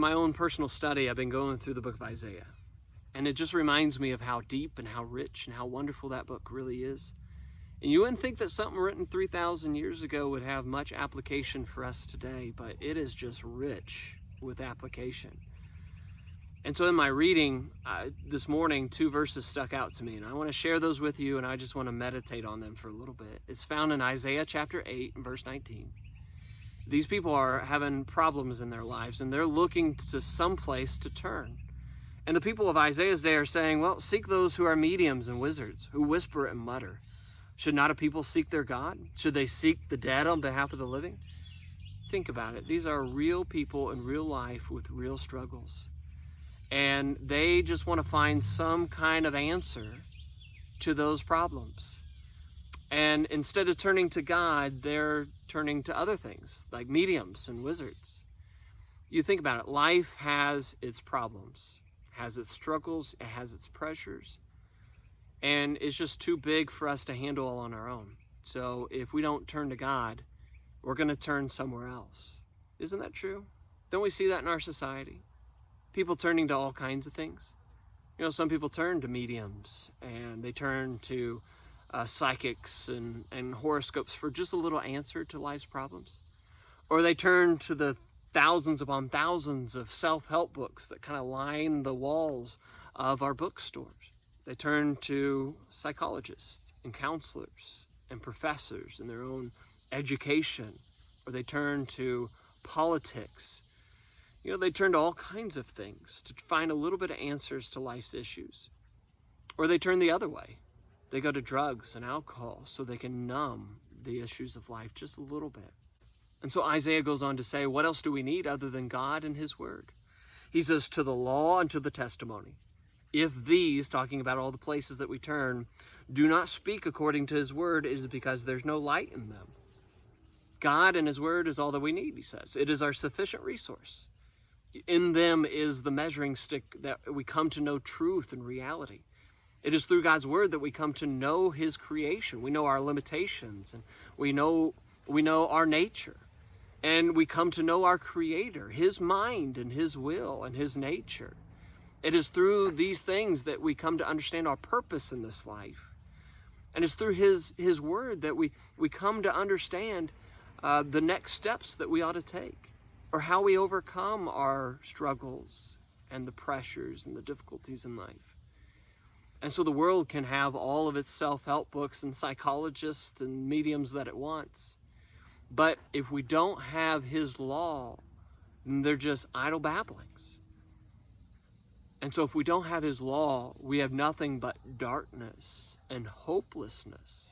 my own personal study, I've been going through the book of Isaiah. And it just reminds me of how deep and how rich and how wonderful that book really is. And you wouldn't think that something written 3,000 years ago would have much application for us today, but it is just rich with application. And so in my reading this morning, 2 verses stuck out to me, and I want to share those with you, and I just want to meditate on them for a little bit. It's found in Isaiah chapter 8 and verse 19. These people are having problems in their lives, and they're looking to some place to turn. And the people of Isaiah's day are saying, well, seek those who are mediums and wizards, who whisper and mutter. Should not a people seek their God? Should they seek the dead on behalf of the living? Think about it. These are real people in real life with real struggles. And they just want to find some kind of answer to those problems. And instead of turning to God, they're turning to other things, like mediums and wizards. You think about it. Life has its problems, has its struggles, it has its pressures. And it's just too big for us to handle all on our own. So if we don't turn to God, we're going to turn somewhere else. Isn't that true? Don't we see that in our society? People turning to all kinds of things. You know, some people turn to mediums, and they turn to psychics and horoscopes for just a little answer to life's problems. Or they turn to the thousands upon thousands of self-help books that kind of line the walls of our bookstores. They turn to psychologists and counselors and professors in their own education, or they turn to politics. You know, they turn to all kinds of things to find a little bit of answers to life's issues. Or they turn the other way. They go to drugs and alcohol so they can numb the issues of life just a little bit. And so Isaiah goes on to say, what else do we need other than God and his word? He says, to the law and to the testimony. If these, talking about all the places that we turn, do not speak according to his word, it is because there's no light in them. God and his word is all that we need, he says. It is our sufficient resource. In them is the measuring stick that we come to know truth and reality. It is through God's word that we come to know his creation. We know our limitations, and we know our nature. And we come to know our creator, his mind and his will and his nature. It is through these things that we come to understand our purpose in this life. And it's through his word that we come to understand the next steps that we ought to take, or how we overcome our struggles and the pressures and the difficulties in life. And so the world can have all of its self-help books and psychologists and mediums that it wants. But if we don't have his law, then they're just idle babblings. And so if we don't have his law, we have nothing but darkness and hopelessness.